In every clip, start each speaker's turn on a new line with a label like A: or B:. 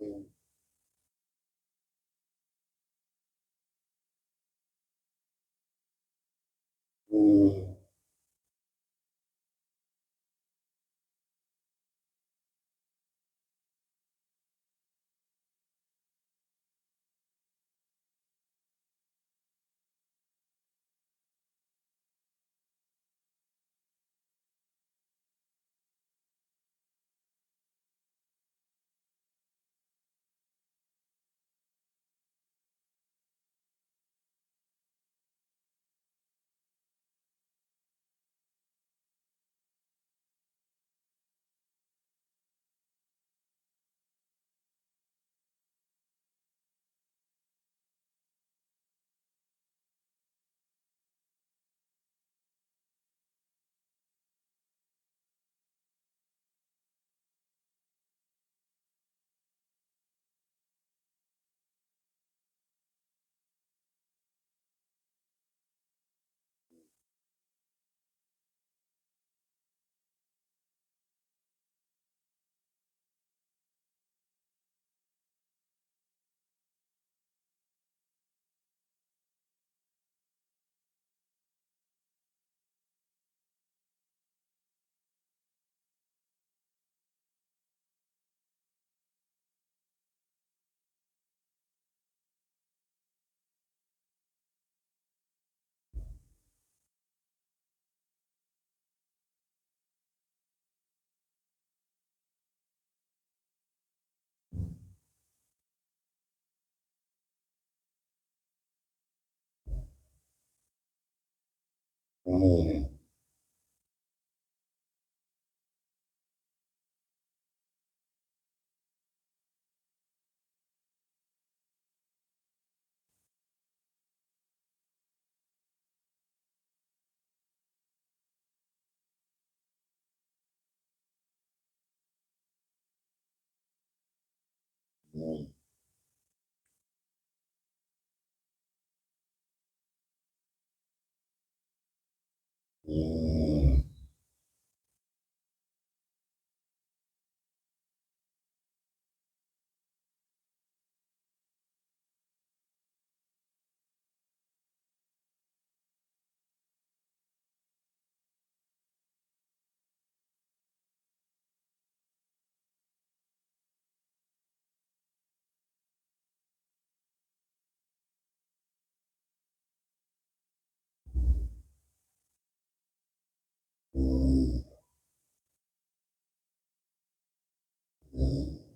A: Mm, mm, mm, mm, mm, mm, mm,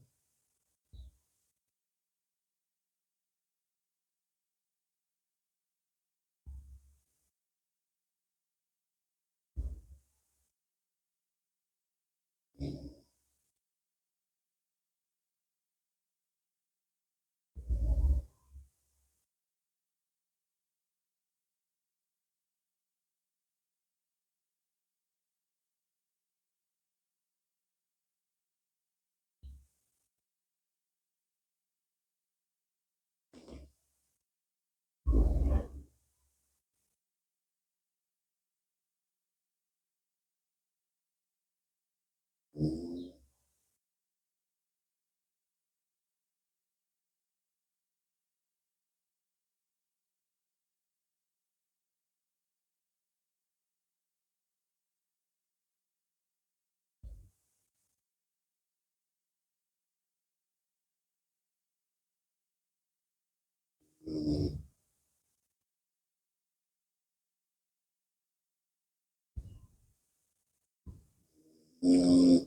A: mm, mm,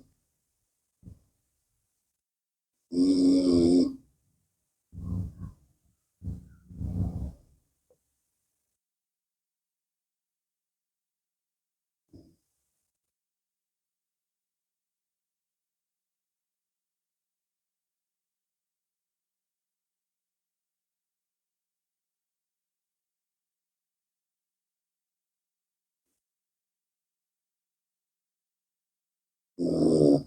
A: mm, mm,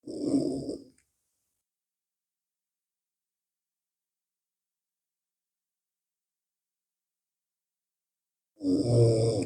A: mm, mm.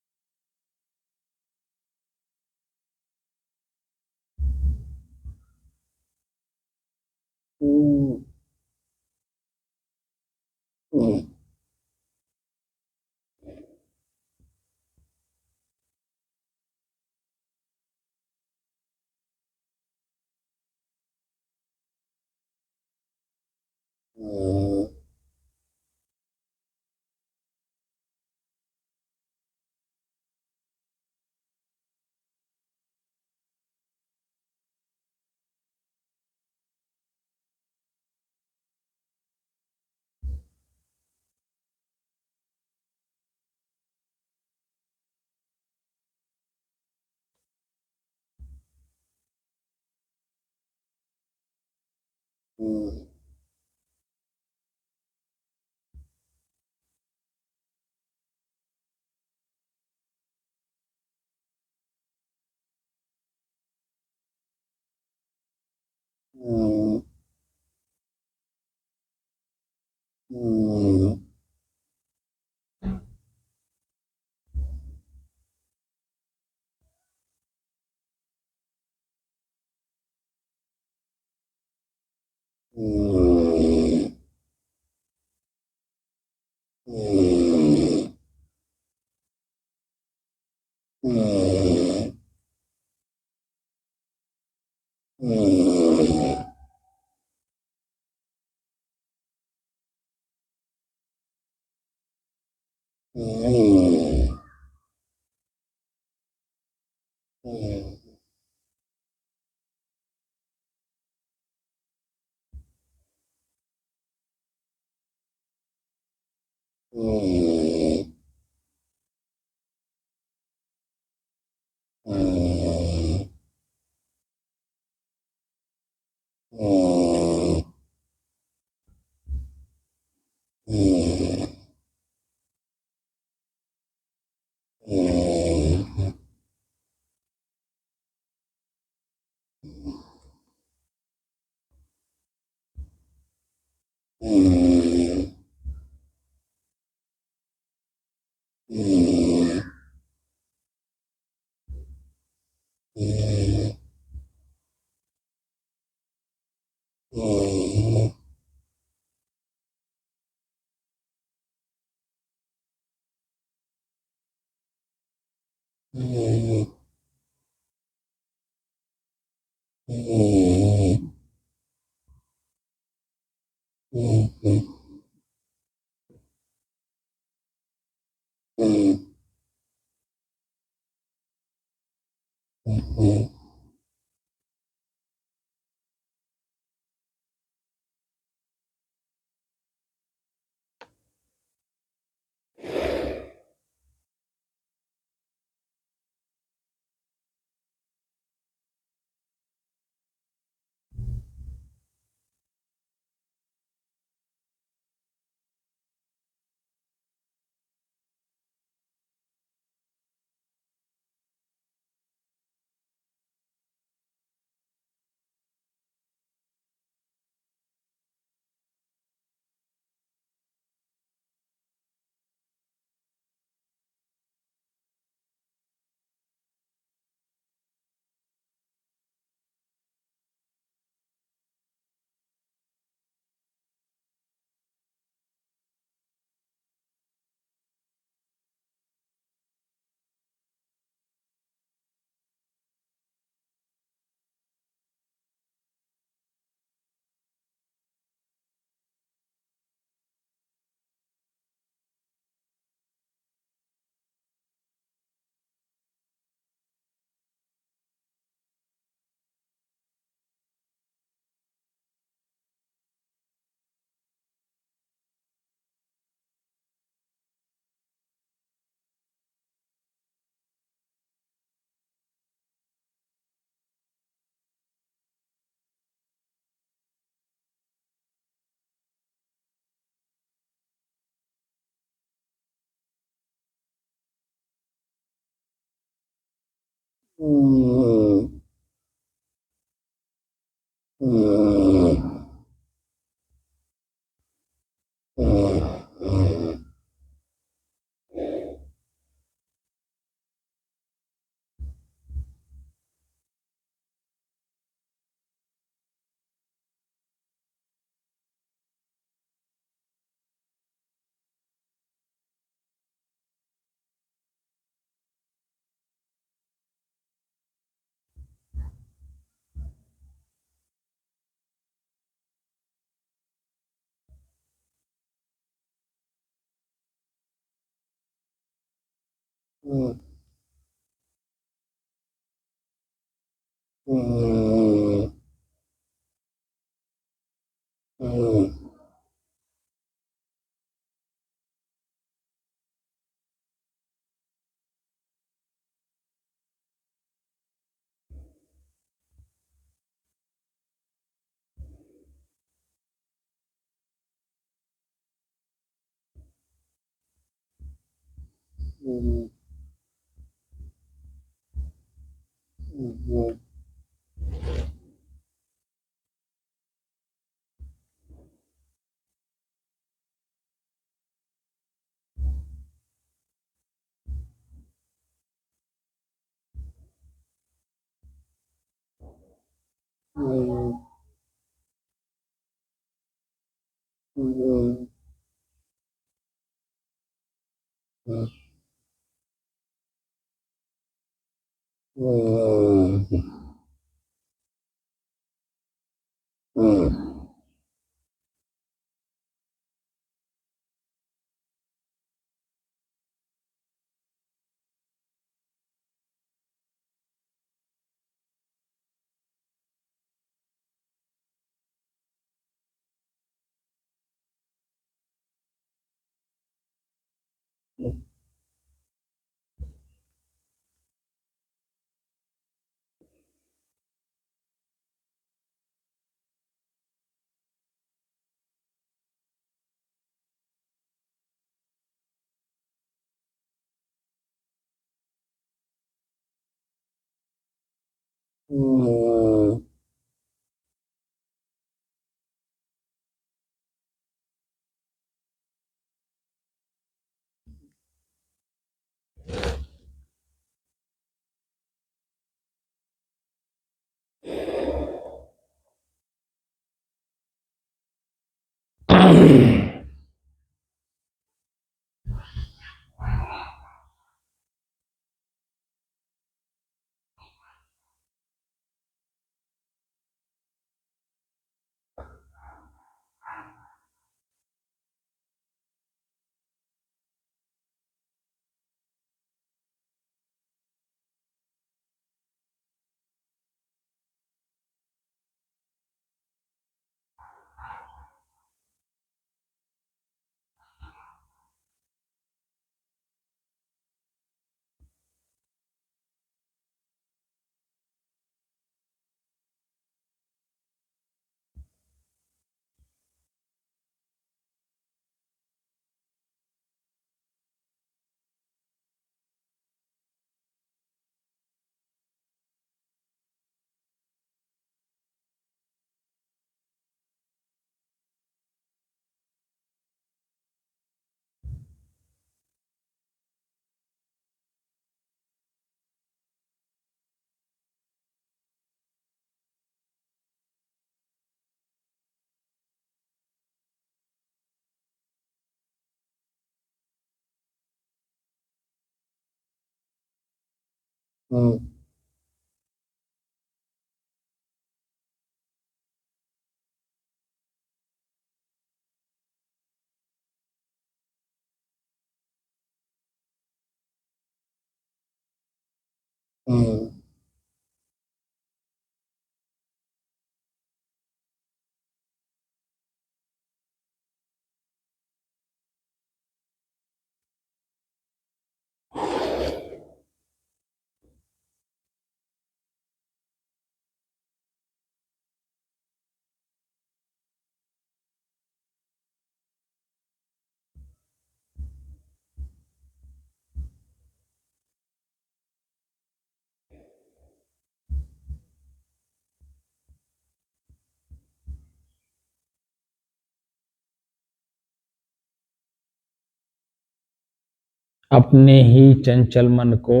B: अपने ही चंचल मन को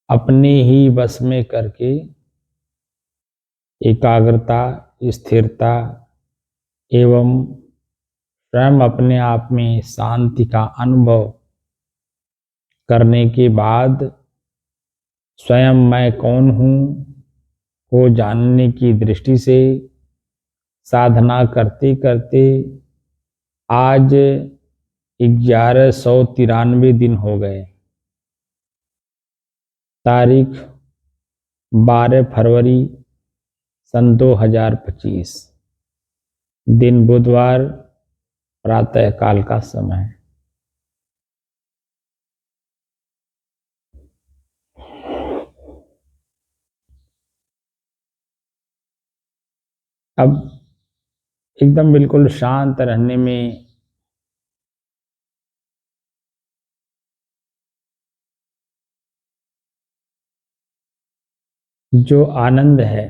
B: अपने ही बस में करके एकाग्रता, स्थिरता एवं स्वयं अपने आप में शांति का अनुभव करने के बाद स्वयं मैं कौन हूँ को जानने की दृष्टि से साधना करते करते आज 1193 दिन हो गए। तारीख 12 फरवरी सन 2025, दिन बुधवार, प्रातः काल का समय। अब एकदम बिल्कुल शांत रहने में जो आनंद है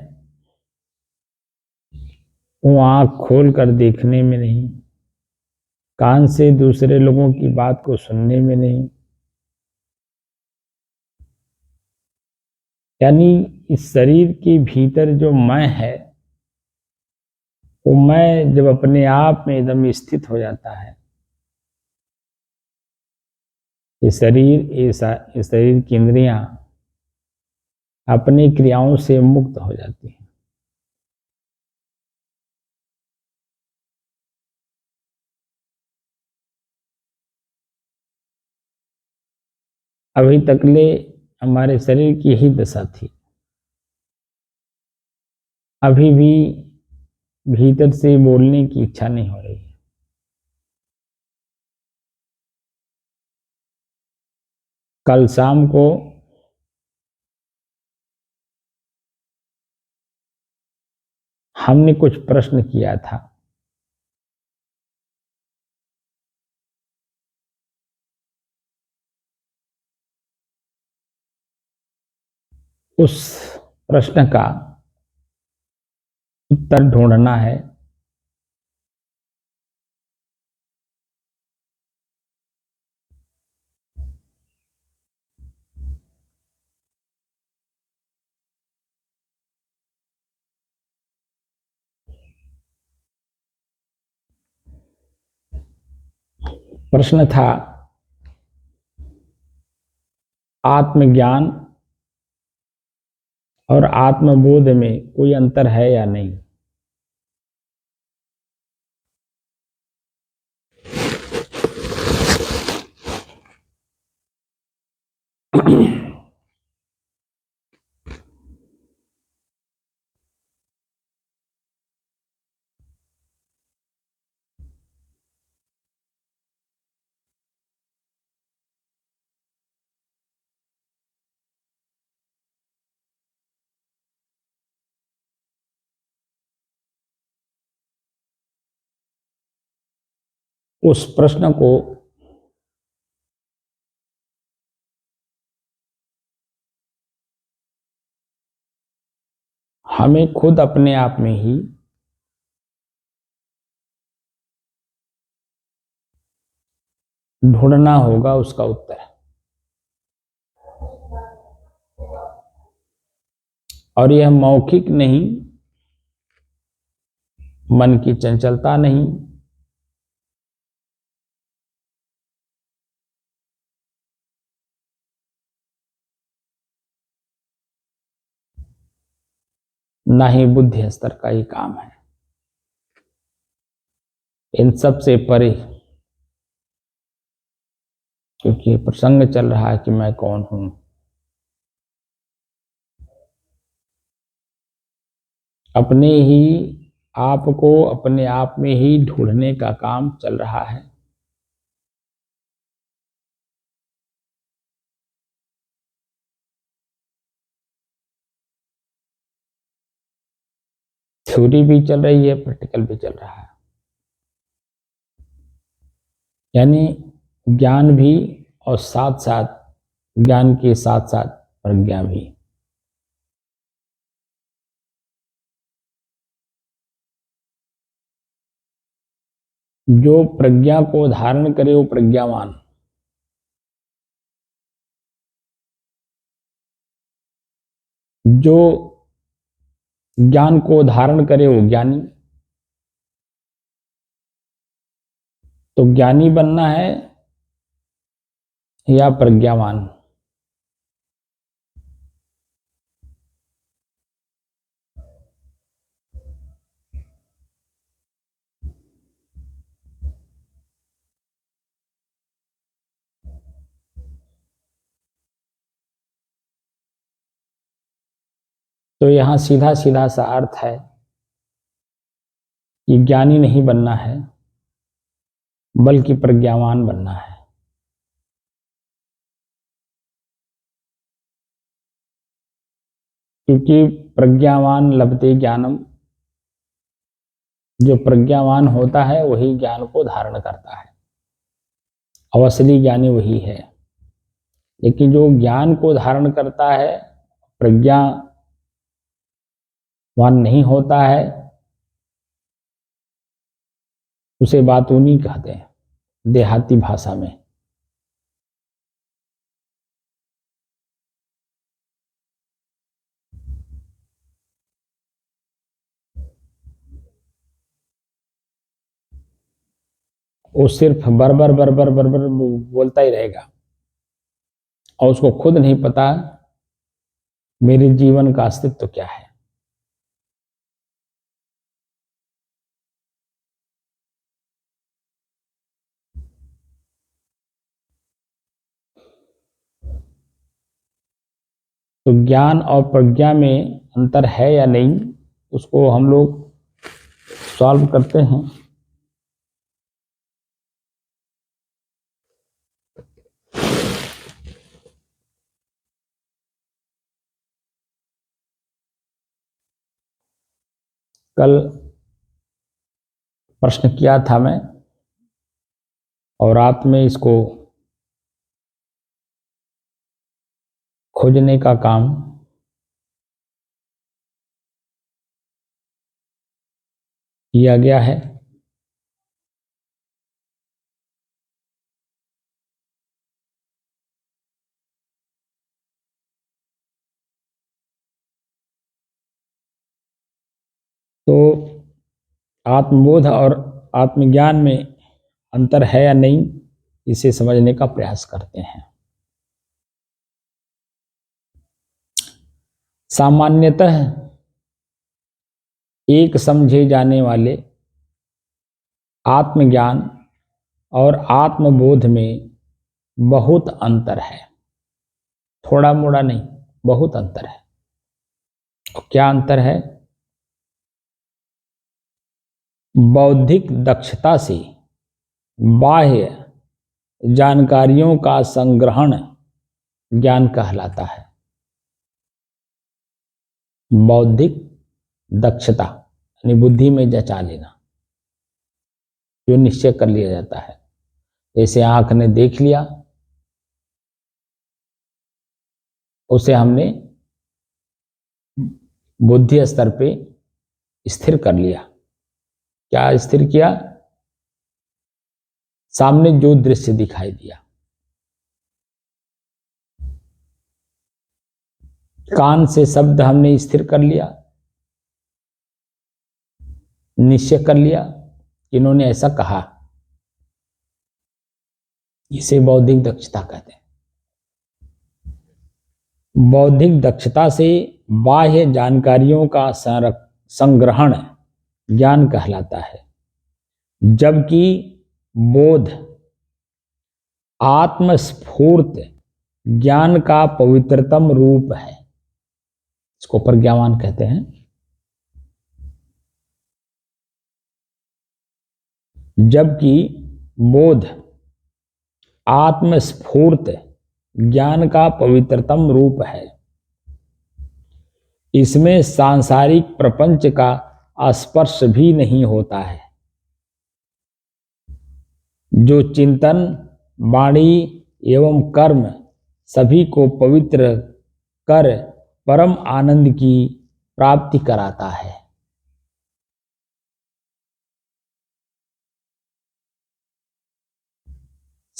B: वो आंख खोल कर देखने में नहीं, कान से दूसरे लोगों की बात को सुनने में नहीं, यानी इस शरीर के भीतर जो मैं है वो मैं जब अपने आप में एकदम स्थित हो जाता है, ये शरीर की इंद्रियां अपनी क्रियाओं से मुक्त हो जाती हैं। अभी तकले हमारे शरीर की यही दशा थी। अभी भी भीतर से बोलने की इच्छा नहीं हो रही है। कल शाम को हमने कुछ प्रश्न किया था। उस प्रश्न का उत्तर ढूंढना है। प्रश्न था, आत्मज्ञान और आत्मबोध में कोई अंतर है या नहीं। उस प्रश्न को हमें खुद अपने आप में ही ढूंढना होगा उसका उत्तर। और यह मौखिक नहीं, मन की चंचलता नहीं, ना ही बुद्धि स्तर का ही काम है। इन सब से परे, क्योंकि प्रसंग चल रहा है कि मैं कौन हूं। अपने ही आप को अपने आप में ही ढूंढने का काम चल रहा है। थ्योरी भी चल रही है, प्रैक्टिकल भी चल रहा है। यानी ज्ञान भी और साथ साथ ज्ञान के साथ साथ प्रज्ञा भी। जो प्रज्ञा को धारण करे वो प्रज्ञावान, जो ज्ञान को धारण करे वो ज्ञानी। तो ज्ञानी बनना है या प्रज्ञावान? तो यहां सीधा सीधा सा अर्थ है कि ज्ञानी नहीं बनना है बल्कि प्रज्ञावान बनना है। क्योंकि प्रज्ञावान लभते ज्ञानम, जो प्रज्ञावान होता है वही ज्ञान को धारण करता है, और असली ज्ञानी वही है। लेकिन जो ज्ञान को धारण करता है प्रज्ञावान नहीं होता है, उसे बातूनी कहते हैं देहाती भाषा में। वो सिर्फ बरबर बरबर बरबर बोलता ही रहेगा और उसको खुद नहीं पता मेरे जीवन का अस्तित्व क्या है। तो ज्ञान और प्रज्ञा में अंतर है या नहीं, उसको हम लोग सॉल्व करते हैं। कल प्रश्न किया था मैं और रात में इसको खोजने का काम किया गया है। तो आत्मबोध और आत्मज्ञान में अंतर है या नहीं, इसे समझने का प्रयास करते हैं। सामान्यतः एक समझे जाने वाले आत्मज्ञान और आत्मबोध में बहुत अंतर है, थोड़ा मोड़ा नहीं, बहुत अंतर है। और क्या अंतर है? बौद्धिक दक्षता से बाह्य जानकारियों का संग्रहण ज्ञान कहलाता है। बौद्धिक दक्षता यानी बुद्धि में जचा लेना, जो निश्चय कर लिया जाता है। जैसे आंख ने देख लिया, उसे हमने बुद्धि स्तर पे स्थिर कर लिया। क्या स्थिर किया? सामने जो दृश्य दिखाई दिया। कान से शब्द हमने स्थिर कर लिया, निश्चय कर लिया कि इन्होंने ऐसा कहा। इसे बौद्धिक दक्षता कहते हैं। बौद्धिक दक्षता से बाह्य जानकारियों का संग्रहण ज्ञान कहलाता है, जबकि बोध आत्मस्फूर्त ज्ञान का पवित्रतम रूप है। इसको प्रज्ञावान कहते हैं। जबकि बोध आत्मस्फूर्त ज्ञान का पवित्रतम रूप है। इसमें सांसारिक प्रपंच का स्पर्श भी नहीं होता है। जो चिंतन, वाणी एवं कर्म सभी को पवित्र कर परम आनंद की प्राप्ति कराता है।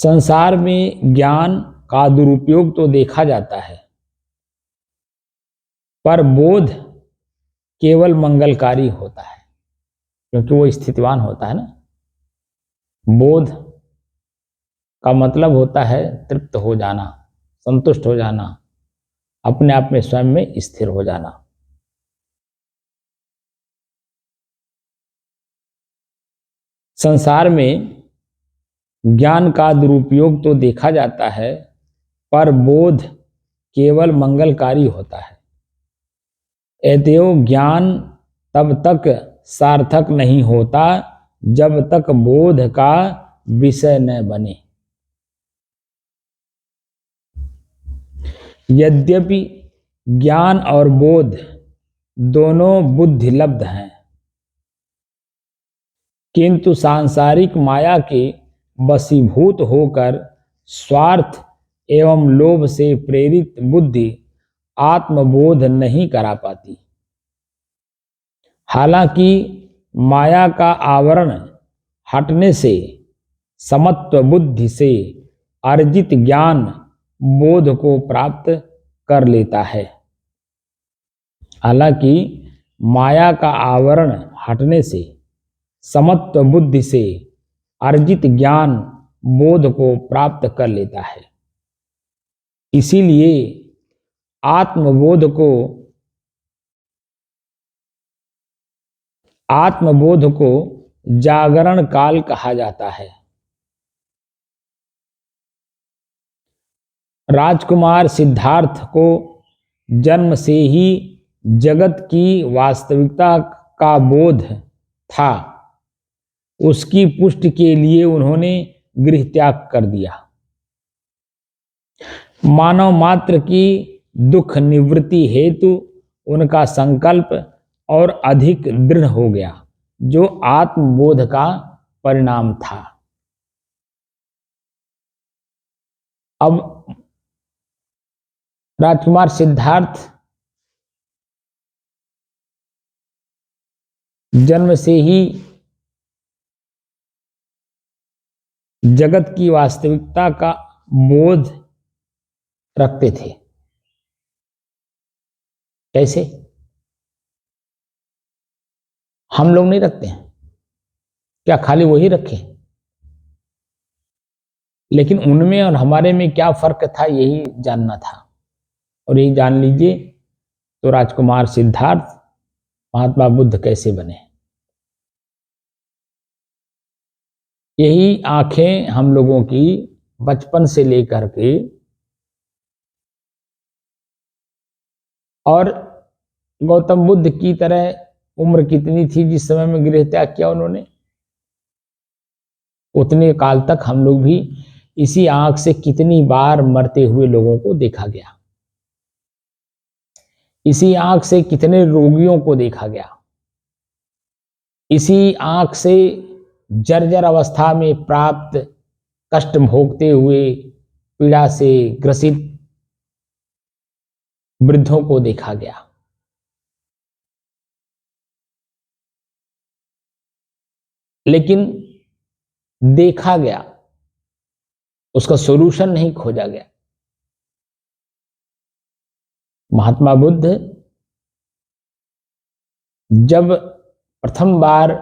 B: संसार में ज्ञान का दुरुपयोग तो देखा जाता है, पर बोध केवल मंगलकारी होता है, क्योंकि वो स्थितिवान होता है ना। बोध का मतलब होता है तृप्त हो जाना, संतुष्ट हो जाना, अपने आप में स्वयं में स्थिर हो जाना। संसार में ज्ञान का दुरुपयोग तो देखा जाता है, पर बोध केवल मंगलकारी होता है। अतएव ज्ञान तब तक सार्थक नहीं होता जब तक बोध का विषय न बने। यद्यपि ज्ञान और बोध दोनों बुद्धिलब्ध हैं, किंतु सांसारिक माया के वशीभूत होकर स्वार्थ एवं लोभ से प्रेरित बुद्धि आत्मबोध नहीं करा पाती। हालांकि माया का आवरण हटने से समत्व बुद्धि से अर्जित ज्ञान बोध को प्राप्त कर लेता है। हालांकि माया का आवरण हटने से समत्व बुद्धि से अर्जित ज्ञान बोध को प्राप्त कर लेता है। इसीलिए आत्मबोध को जागरण काल कहा जाता है। राजकुमार सिद्धार्थ को जन्म से ही जगत की वास्तविकता का बोध था। उसकी पुष्टि के लिए उन्होंने गृह त्याग कर दिया। मानव मात्र की दुख निवृत्ति हेतु उनका संकल्प और अधिक दृढ़ हो गया, जो आत्मबोध का परिणाम था। अब राजकुमार सिद्धार्थ जन्म से ही जगत की वास्तविकता का बोध रखते थे। कैसे? हम लोग नहीं रखते हैं क्या? खाली वही रखे? लेकिन उनमें और हमारे में क्या फर्क था, यही जानना था। और यही जान लीजिए तो राजकुमार सिद्धार्थ महात्मा बुद्ध कैसे बने। यही आंखें हम लोगों की बचपन से लेकर के और गौतम बुद्ध की तरह उम्र कितनी थी जिस समय में गृह त्याग किया उन्होंने, उतने काल तक हम लोग भी इसी आंख से कितनी बार मरते हुए लोगों को देखा गया, इसी आंख से कितने रोगियों को देखा गया, इसी आंख से जर्जर अवस्था में प्राप्त कष्ट भोगते हुए पीड़ा से ग्रसित वृद्धों को देखा गया। लेकिन देखा गया, उसका सॉल्यूशन नहीं खोजा गया। महात्मा बुद्ध जब प्रथम बार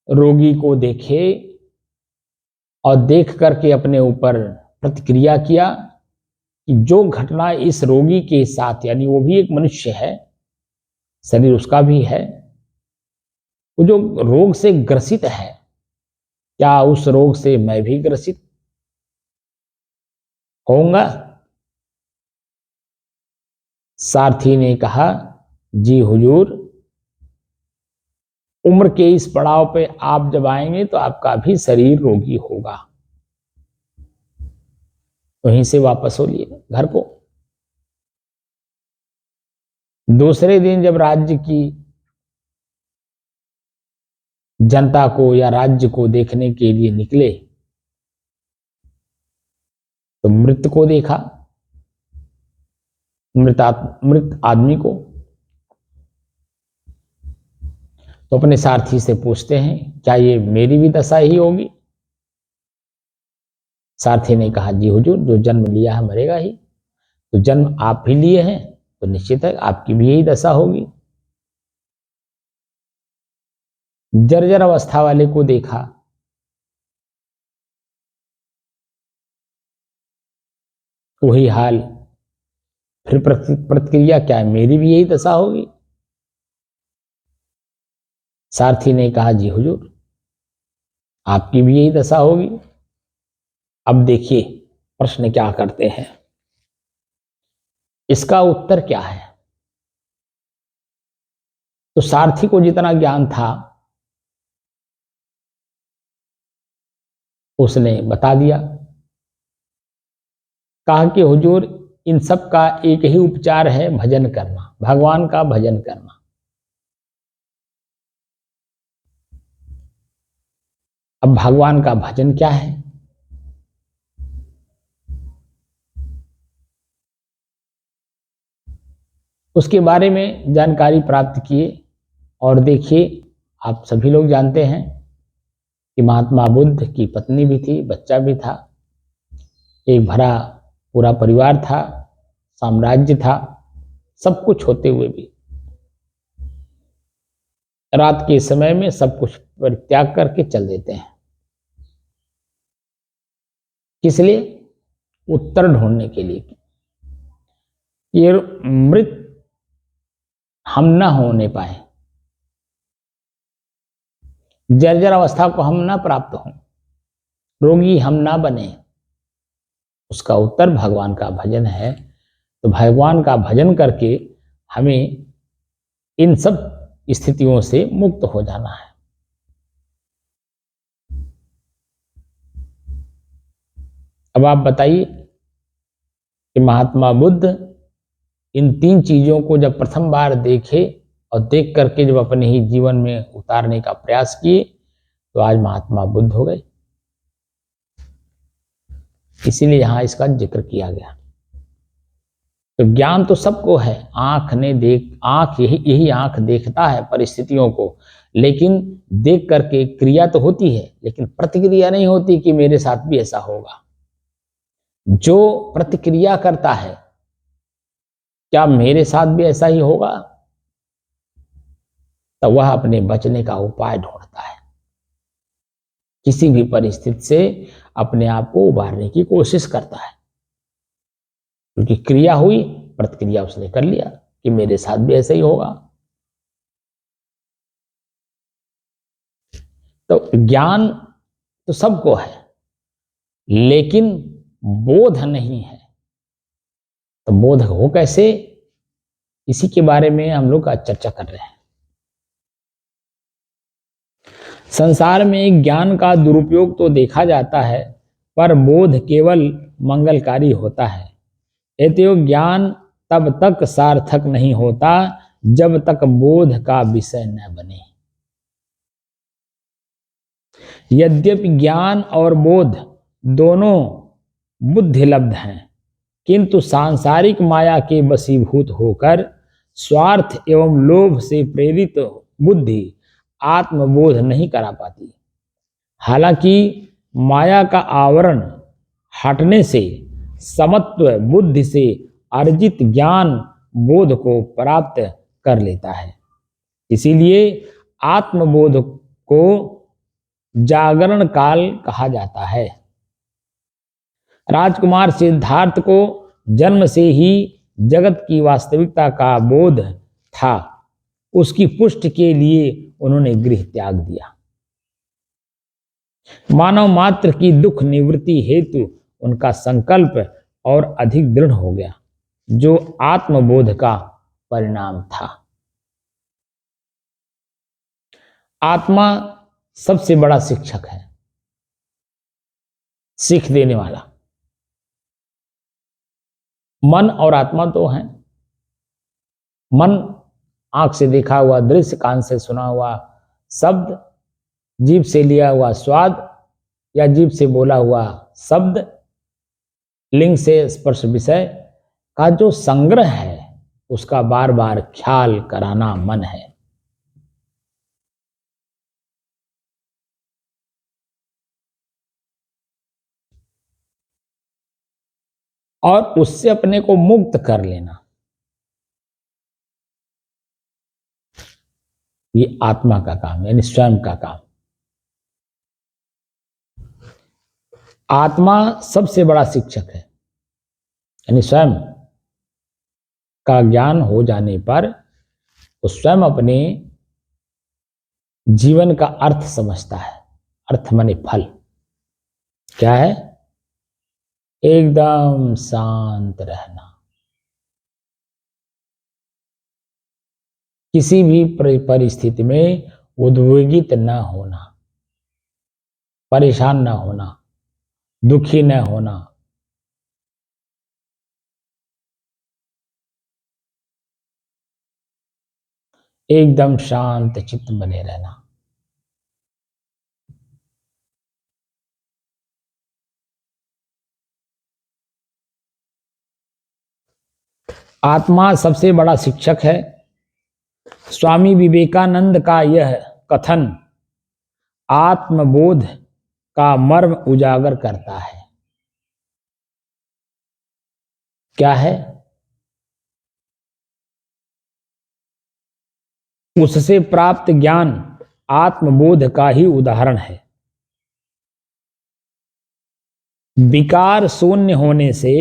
B: रोगी को देखे और देख करके अपने ऊपर प्रतिक्रिया किया कि जो घटना इस रोगी के साथ, यानी वो भी एक मनुष्य है, शरीर उसका भी है, वो जो रोग से ग्रसित है, क्या उस रोग से मैं भी ग्रसित होऊंगा? सारथी ने कहा, जी हुजूर, उम्र के इस पड़ाव पे आप जब आएंगे तो आपका भी शरीर रोगी होगा। वहीं से वापस हो लिए घर को। दूसरे दिन जब राज्य की जनता को या राज्य को देखने के लिए निकले तो मृत को देखा, मृत आदमी को। तो अपने सारथी से पूछते हैं, क्या ये मेरी भी दशा ही होगी? सारथी ने कहा, जी हुजूर, जो जन्म लिया है मरेगा ही। तो जन्म आप भी लिए हैं तो निश्चित है आपकी भी यही दशा होगी। जर्जर अवस्था वाले को देखा, वही हाल, फिर प्रतिक्रिया क्या है, मेरी भी यही दशा होगी। सारथी ने कहा, जी हुजूर, आपकी भी यही दशा होगी। अब देखिए प्रश्न क्या करते हैं, इसका उत्तर क्या है। तो सारथी को जितना ज्ञान था उसने बता दिया। कहा कि हुजूर, इन सब का एक ही उपचार है, भजन करना, भगवान का भजन करना। अब भगवान का भजन क्या है, उसके बारे में जानकारी प्राप्त किए। और देखिए, आप सभी लोग जानते हैं कि महात्मा बुद्ध की पत्नी भी थी, बच्चा भी था, एक भरा पूरा परिवार था, साम्राज्य था, सब कुछ होते हुए भी रात के समय में सब कुछ परित्याग करके चल देते हैं। किस लिए? उत्तर ढूंढने के लिए। ये मृत हम ना होने पाए, जर्जर अवस्था को हम ना प्राप्त हों, रोगी हम ना बने, उसका उत्तर भगवान का भजन है। तो भगवान का भजन करके हमें इन सब स्थितियों से मुक्त हो जाना है। अब आप बताइए कि महात्मा बुद्ध इन तीन चीजों को जब प्रथम बार देखे और देख करके जब अपने ही जीवन में उतारने का प्रयास किए तो आज महात्मा बुद्ध हो गए। इसीलिए यहां इसका जिक्र किया गया। तो ज्ञान तो सबको है, आंख यही यही आंख देखता है परिस्थितियों को, लेकिन देख करके क्रिया तो होती है, लेकिन प्रतिक्रिया नहीं होती कि मेरे साथ भी ऐसा होगा। जो प्रतिक्रिया करता है, क्या मेरे साथ भी ऐसा ही होगा, तो वह अपने बचने का उपाय ढूंढता है, किसी भी परिस्थिति से अपने आप को उबारने की कोशिश करता है। क्योंकि क्रिया हुई, प्रतिक्रिया उसने कर लिया कि मेरे साथ भी ऐसा ही होगा। तो ज्ञान तो सबको है, लेकिन बोध नहीं है। तो बोध हो कैसे, इसी के बारे में हम लोग आज चर्चा कर रहे हैं। संसार में ज्ञान का दुरुपयोग तो देखा जाता है, पर बोध केवल मंगलकारी होता है। अतएव ज्ञान तब तक सार्थक नहीं होता जब तक बोध का विषय न बने। यद्यपि ज्ञान और बोध दोनों बुद्धिलब्ध हैं, किंतु सांसारिक माया के वशीभूत होकर स्वार्थ एवं लोभ से प्रेरित बुद्धि आत्मबोध नहीं करा पाती। हालांकि माया का आवरण हटने से समत्व बुद्धि से अर्जित ज्ञान बोध को प्राप्त कर लेता है। इसीलिए आत्मबोध को जागरण काल कहा जाता है। राजकुमार सिद्धार्थ को जन्म से ही जगत की वास्तविकता का बोध था। उसकी पुष्टि के लिए उन्होंने गृह त्याग दिया। मानव मात्र की दुख निवृत्ति हेतु उनका संकल्प और अधिक दृढ़ हो गया, जो आत्मबोध का परिणाम था। आत्मा सबसे बड़ा शिक्षक है, सीख देने वाला। मन और आत्मा तो हैं। मन आंख से देखा हुआ दृश्य, कान से सुना हुआ शब्द, जीभ से लिया हुआ स्वाद या जीभ से बोला हुआ शब्द, लिंग से स्पर्श विषय का जो संग्रह है, उसका बार बार ख्याल कराना मन है। और उससे अपने को मुक्त कर लेना, ये आत्मा का काम यानी स्वयं का काम। आत्मा सबसे बड़ा शिक्षक है, यानी स्वयं का ज्ञान हो जाने पर वो स्वयं अपने जीवन का अर्थ समझता है। अर्थ माने फल क्या है? एकदम शांत रहना, किसी भी परिस्थिति में उद्वेगित न होना, परेशान न होना, दुखी न होना, एकदम शांत चित्त बने रहना। आत्मा सबसे बड़ा शिक्षक है। स्वामी विवेकानंद का यह कथन आत्मबोध का मर्म उजागर करता है। क्या है? उससे प्राप्त ज्ञान आत्मबोध का ही उदाहरण है। विकार शून्य होने से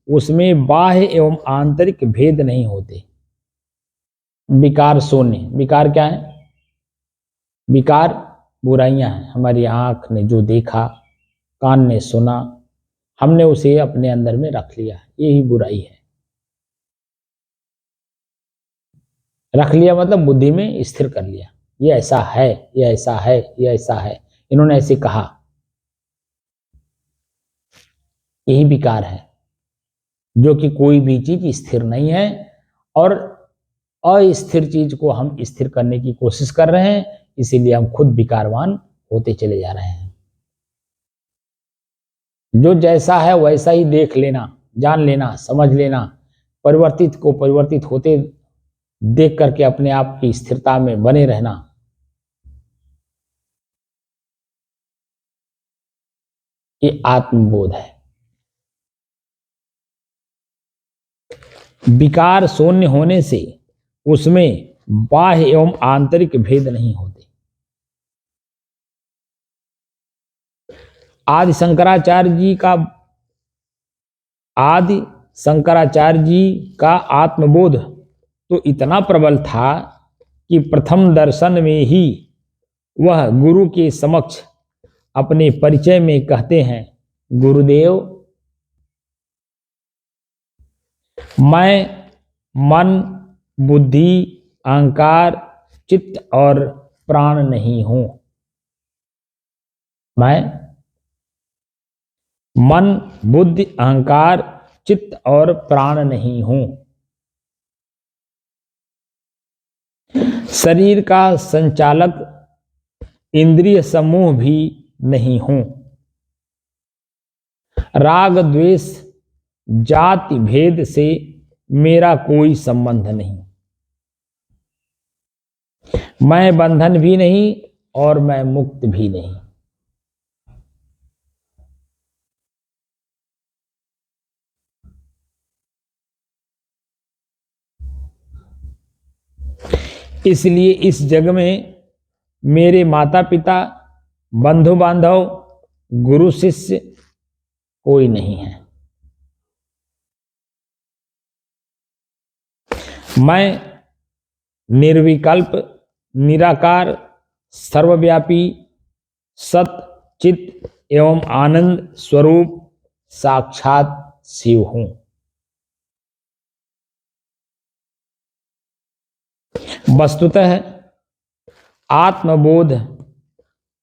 B: उसमें बाह्य एवं आंतरिक भेद नहीं होते। विकार शून्य, विकार क्या है? विकार बुराइयां हैं। हमारी आंख ने जो देखा, कान ने सुना, हमने उसे अपने अंदर में रख लिया, यही बुराई है। रख लिया मतलब बुद्धि में स्थिर कर लिया, ये ऐसा है, ये ऐसा है, ये ऐसा है, इन्होंने ऐसे कहा, यही विकार है। जो कि कोई भी चीज स्थिर नहीं है और अस्थिर चीज को हम स्थिर करने की कोशिश कर रहे हैं, इसीलिए हम खुद विकारवान होते चले जा रहे हैं। जो जैसा है वैसा ही देख लेना, जान लेना, समझ लेना, परिवर्तित को परिवर्तित होते देख करके अपने आप की स्थिरता में बने रहना, ये आत्मबोध है। विकार शून्य होने से उसमें बाह्य एवं आंतरिक भेद नहीं होते। आदि शंकराचार्य जी का आत्मबोध तो इतना प्रबल था कि प्रथम दर्शन में ही वह गुरु के समक्ष अपने परिचय में कहते हैं, गुरुदेव, मैं मन, बुद्धि, अहंकार, चित्त और प्राण नहीं हूं। मैं मन, बुद्धि, अहंकार, चित्त और प्राण नहीं हूं। शरीर का संचालक इंद्रिय समूह भी नहीं हूं। राग द्वेष जाति भेद से मेरा कोई संबंध नहीं। मैं बंधन भी नहीं और मैं मुक्त भी नहीं। इसलिए इस जग में मेरे माता पिता, बंधु बांधव, गुरु शिष्य कोई नहीं है। मैं निर्विकल्प, निराकार, सर्वव्यापी, सत चित एवं आनंद स्वरूप साक्षात शिव हूं। वस्तुतः आत्मबोध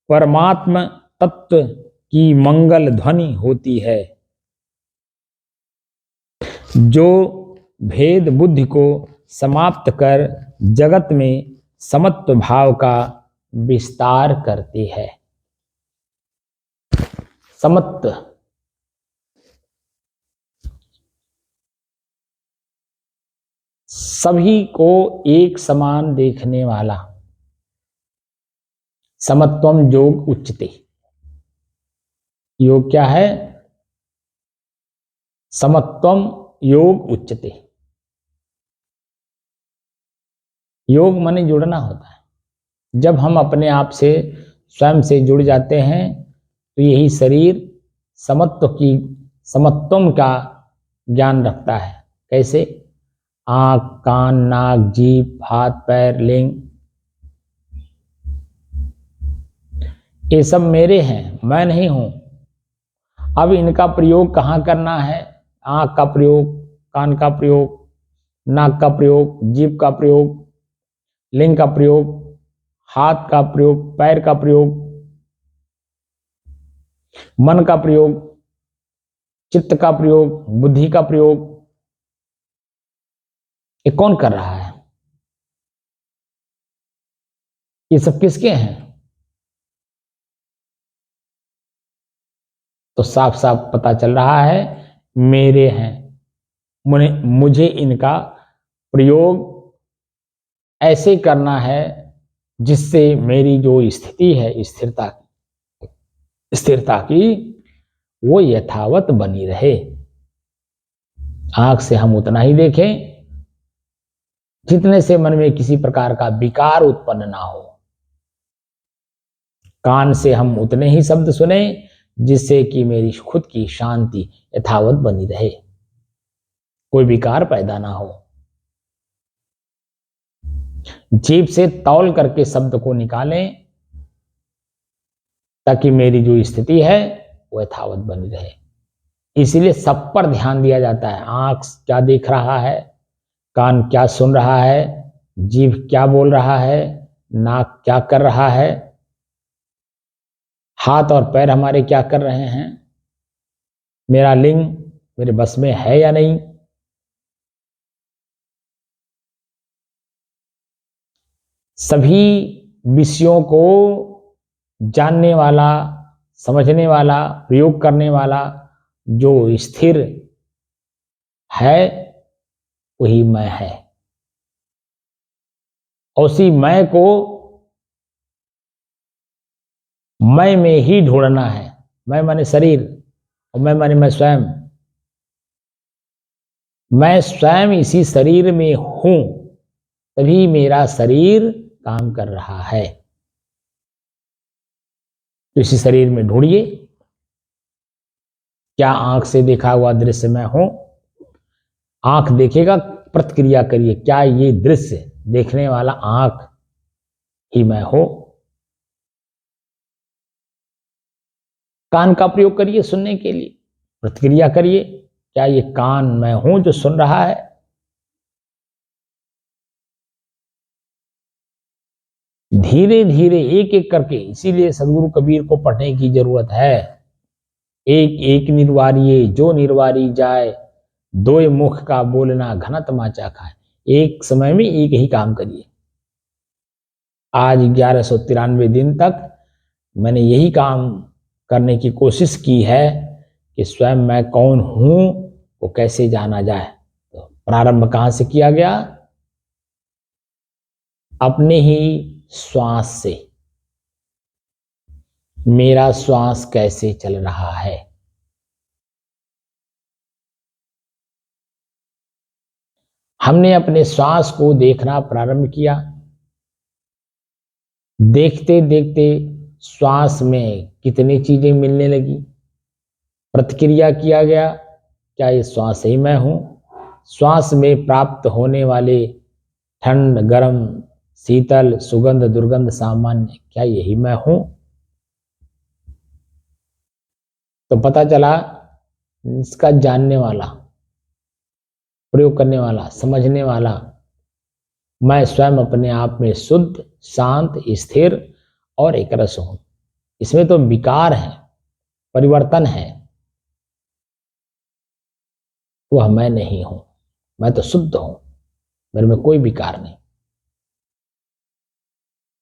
B: परमात्म तत्व की मंगल ध्वनि होती है, जो भेद बुद्धि को समाप्त कर जगत में समत्व भाव का विस्तार करती है। समत्व, सभी को एक समान देखने वाला। समत्वम योग उच्यते। योग क्या है? समत्वम योग उच्यते। योग माने जुड़ना होता है। जब हम अपने आप से स्वयं से जुड़ जाते हैं तो यही शरीर समत्वम का ज्ञान रखता है। कैसे? आंख, कान, नाक, जीभ, हाथ, पैर, लिंग, ये सब मेरे हैं, मैं नहीं हूं। अब इनका प्रयोग कहाँ करना है? आंख का प्रयोग, कान का प्रयोग, नाक का प्रयोग, जीभ का प्रयोग, लिंग का प्रयोग, हाथ का प्रयोग, पैर का प्रयोग, मन का प्रयोग, चित्त का प्रयोग, बुद्धि का प्रयोग, ये कौन कर रहा है? ये सब किसके हैं? तो साफ साफ पता चल रहा है मेरे हैं। मुझे इनका प्रयोग ऐसे करना है जिससे मेरी जो स्थिति है स्थिरता की वो यथावत बनी रहे। आंख से हम उतना ही देखें जितने से मन में किसी प्रकार का विकार उत्पन्न ना हो। कान से हम उतने ही शब्द सुने जिससे कि मेरी खुद की शांति यथावत बनी रहे, कोई विकार पैदा ना हो। जीभ से तौल करके शब्द को निकालें ताकि मेरी जो स्थिति है वो यथावत बनी रहे। इसीलिए सब पर ध्यान दिया जाता है। आंख क्या देख रहा है, कान क्या सुन रहा है, जीभ क्या बोल रहा है, नाक क्या कर रहा है, हाथ और पैर हमारे क्या कर रहे हैं, मेरा लिंग मेरे बस में है या नहीं। सभी विषयों को जानने वाला, समझने वाला, प्रयोग करने वाला जो स्थिर है वही मैं है। उसी मैं को मैं में ही ढूंढना है। मैं माने शरीर और मैं माने मैं स्वयं। मैं स्वयं इसी शरीर में हूं, तभी मेरा शरीर काम कर रहा है। तो इसी शरीर में ढूंढिए, क्या आंख से देखा हुआ दृश्य मैं हूं? आंख देखेगा, प्रतिक्रिया करिए, क्या ये दृश्य देखने वाला आंख ही मैं हूं? कान का प्रयोग करिए सुनने के लिए, प्रतिक्रिया करिए, क्या ये कान मैं हूं जो सुन रहा है? धीरे धीरे एक एक करके, इसीलिए सदगुरु कबीर को पढ़ने की जरूरत है। एक एक निर्वारिये जो निर्वारी जाए, दोय मुख का बोलना घना तमाचा खाए। एक समय में एक ही काम करिए। आज 1193 दिन तक मैंने यही काम करने की कोशिश की है कि स्वयं मैं कौन हूं वो कैसे जाना जाए। तो प्रारंभ कहां से किया गया? अपने ही श्वास से। मेरा श्वास कैसे चल रहा है? हमने अपने श्वास को देखना प्रारंभ किया। देखते देखते श्वास में कितनी चीजें मिलने लगी, प्रतिक्रिया किया गया, क्या ये श्वास ही मैं हूं? श्वास में प्राप्त होने वाले ठंड, गर्म, शीतल, सुगंध, दुर्गंध, सामान्य, क्या यही मैं हूं? तो पता चला इसका जानने वाला, प्रयोग करने वाला, समझने वाला मैं स्वयं अपने आप में शुद्ध, शांत, स्थिर और एक रस हूं। इसमें तो विकार है, परिवर्तन है, वह मैं नहीं हूं। मैं तो शुद्ध हूं, मेरे में कोई विकार नहीं।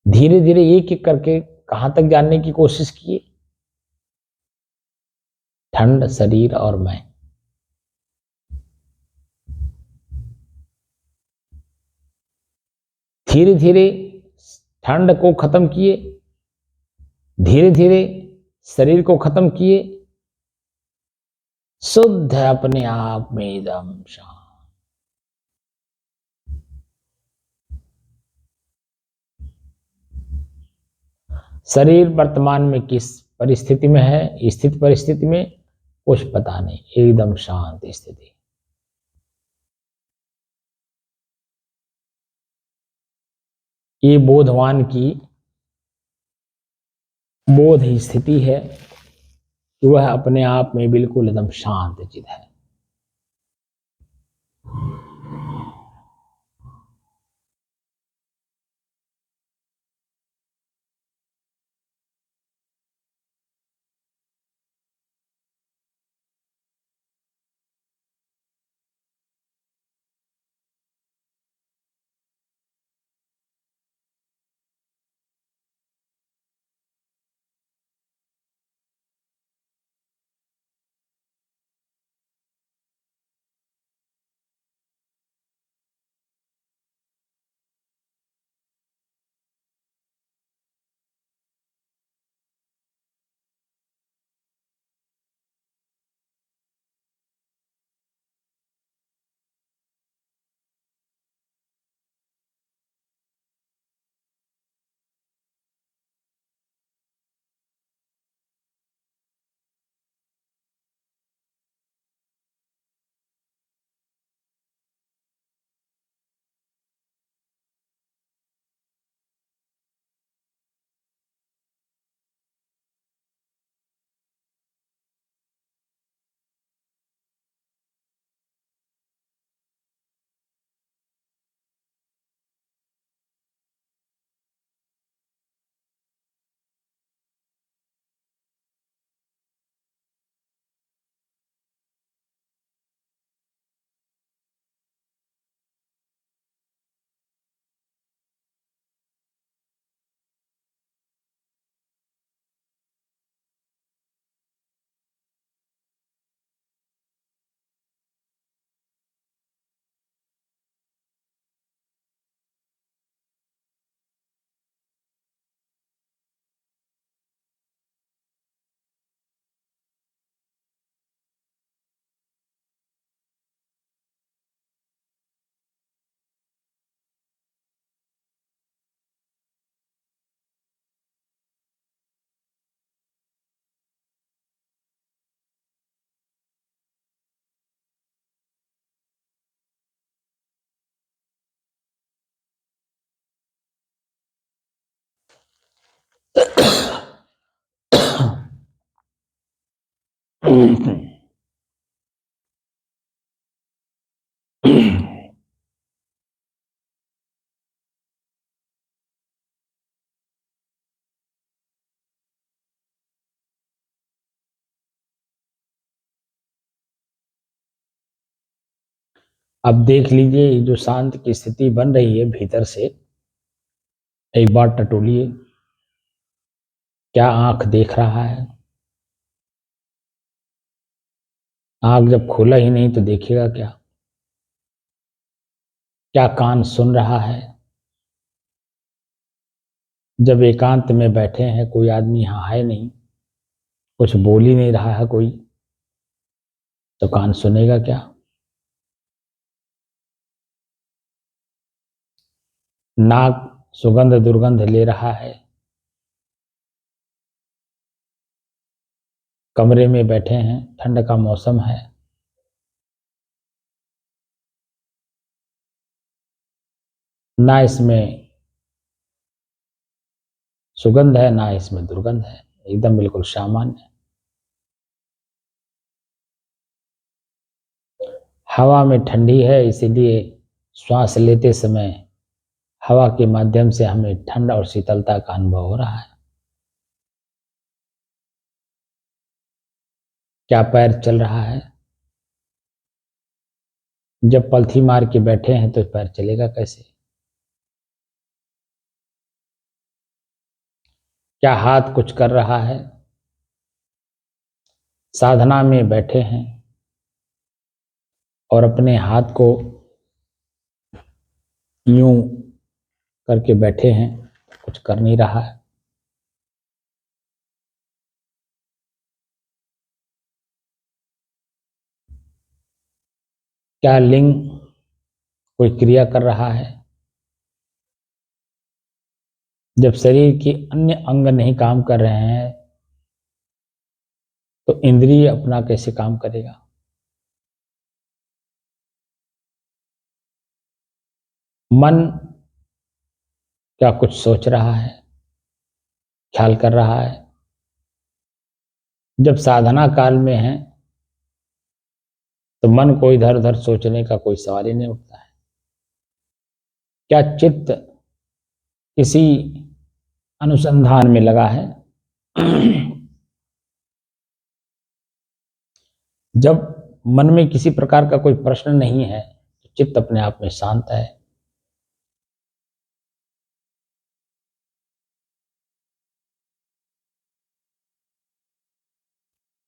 B: धीरे धीरे एक एक करके कहां तक जानने की कोशिश किए? ठंड, शरीर और मैं। धीरे धीरे ठंड को खत्म किए, धीरे धीरे शरीर को खत्म किए, शुद्ध है अपने आप में एकदम शांत। शरीर वर्तमान में किस परिस्थिति में है, स्थित परिस्थिति में कुछ पता नहीं, एकदम शांत स्थिति। ये बोधवान की बोध स्थिति है कि वह अपने आप में बिल्कुल एकदम शांत चित है। अब देख लीजिए जो शांत की स्थिति बन रही है भीतर से, एक बार टटोलिए। क्या आंख देख रहा है? आंख जब खोला ही नहीं तो देखेगा क्या? क्या कान सुन रहा है? जब एकांत में बैठे हैं, कोई आदमी यहाँ है नहीं, कुछ बोल ही नहीं रहा है कोई, तो कान सुनेगा क्या? नाक सुगंध दुर्गंध ले रहा है, कमरे में बैठे हैं, ठंड का मौसम है, ना इसमें सुगंध है ना इसमें दुर्गंध है, एकदम बिल्कुल सामान्य। हवा में ठंडी है, इसीलिए श्वास लेते समय हवा के माध्यम से हमें ठंड और शीतलता का अनुभव हो रहा है। क्या पैर चल रहा है? जब पलथी मार के बैठे हैं तो पैर चलेगा कैसे? क्या हाथ कुछ कर रहा है? साधना में बैठे हैं और अपने हाथ को यूं करके बैठे हैं, कुछ कर नहीं रहा है। क्या लिंग कोई क्रिया कर रहा है? जब शरीर के अन्य अंग नहीं काम कर रहे हैं तो इंद्रिय अपना कैसे काम करेगा? मन क्या कुछ सोच रहा है, ख्याल कर रहा है? जब साधना काल में है तो मन को इधर उधर सोचने का कोई सवाल ही नहीं उठता है। क्या चित्त किसी अनुसंधान में लगा है? जब मन में किसी प्रकार का कोई प्रश्न नहीं है तो चित्त अपने आप में शांत है।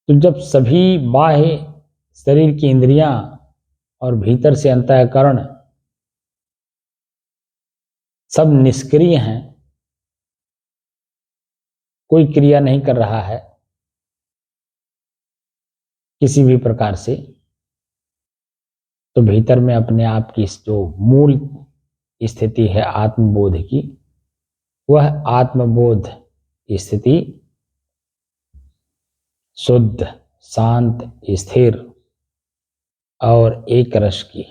B: तो जब सभी बाह्य शरीर की इंद्रियां और भीतर से अंतःकरण सब निष्क्रिय हैं, कोई क्रिया नहीं कर रहा है किसी भी प्रकार से, तो भीतर में अपने आप की जो मूल स्थिति है आत्मबोध की, वह आत्मबोध स्थिति शुद्ध, शांत, स्थिर और एक रस की।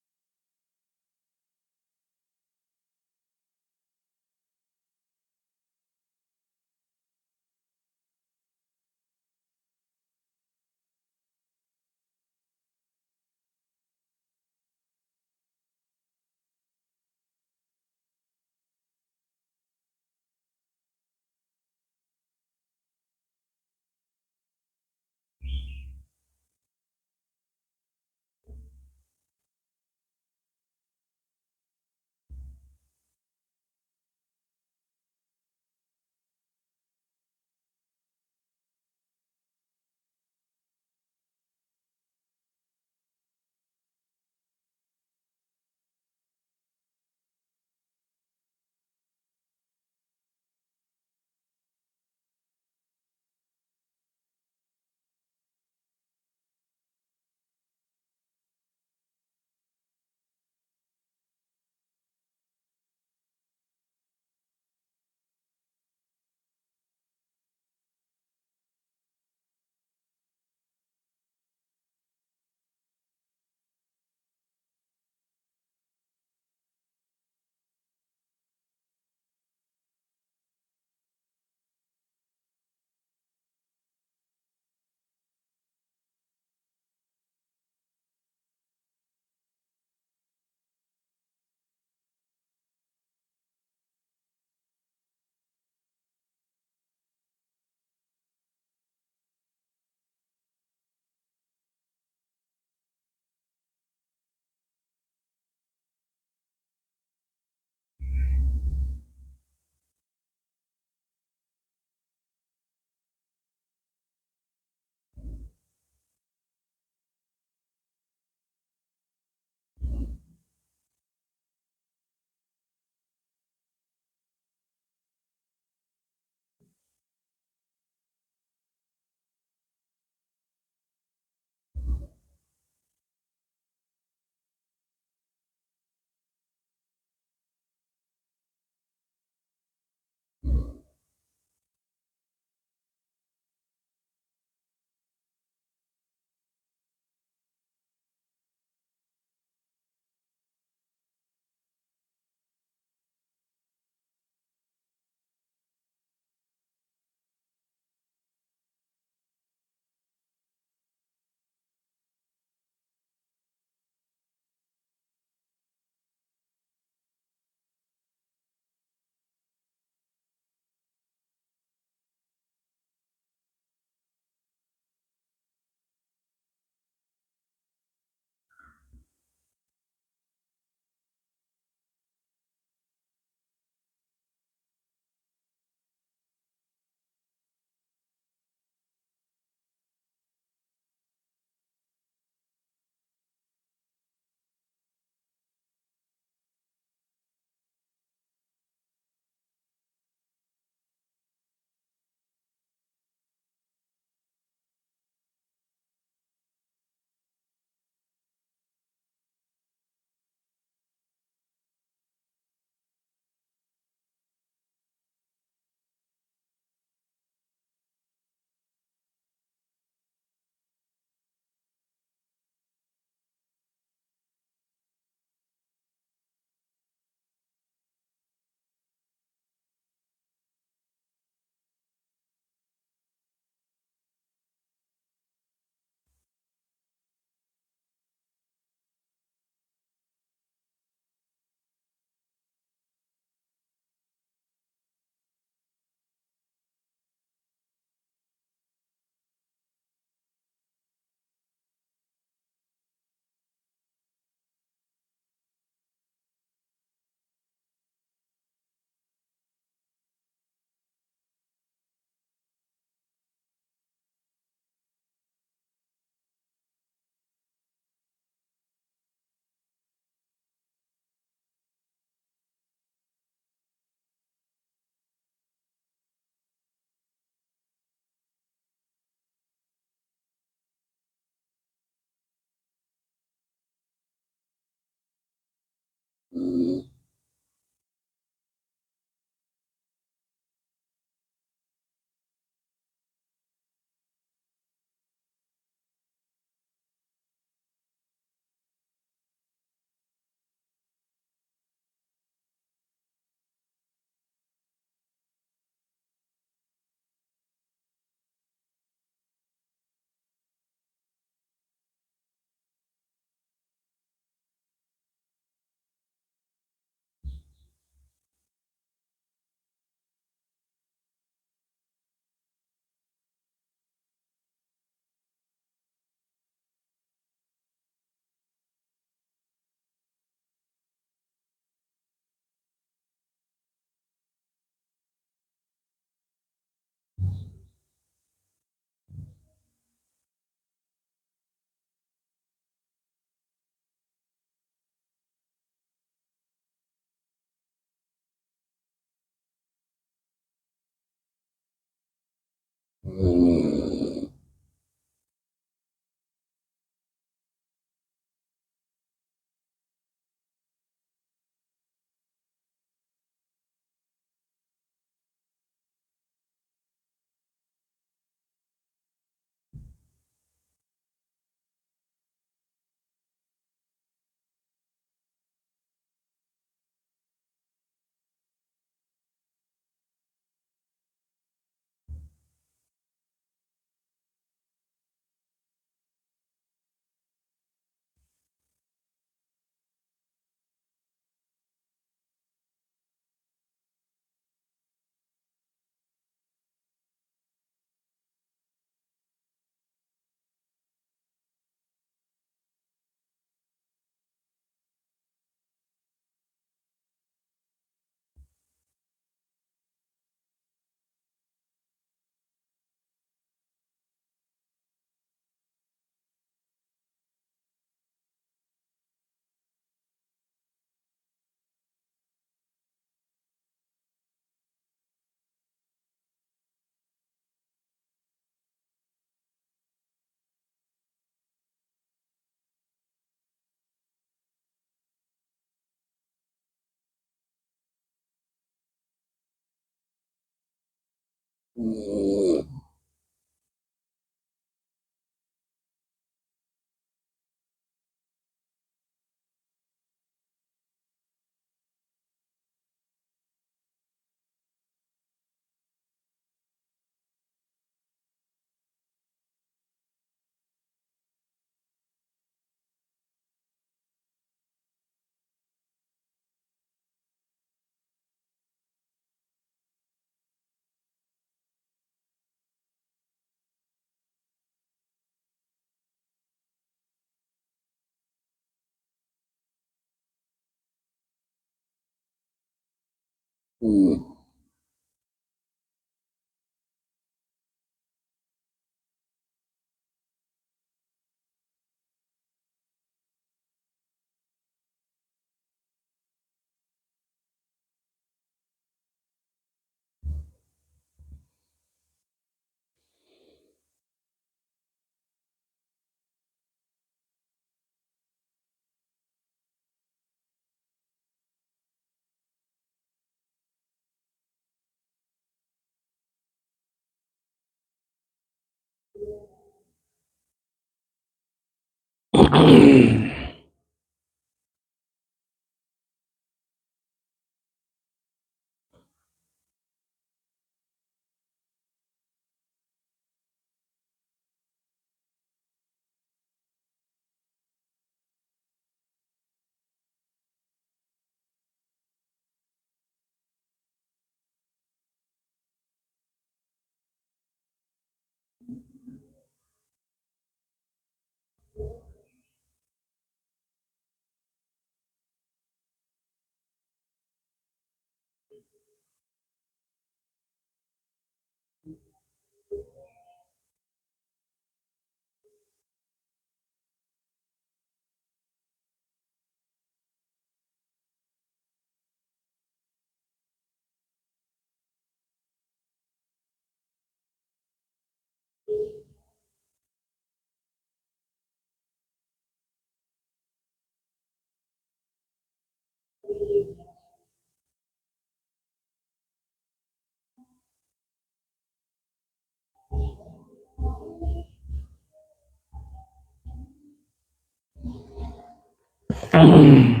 B: है।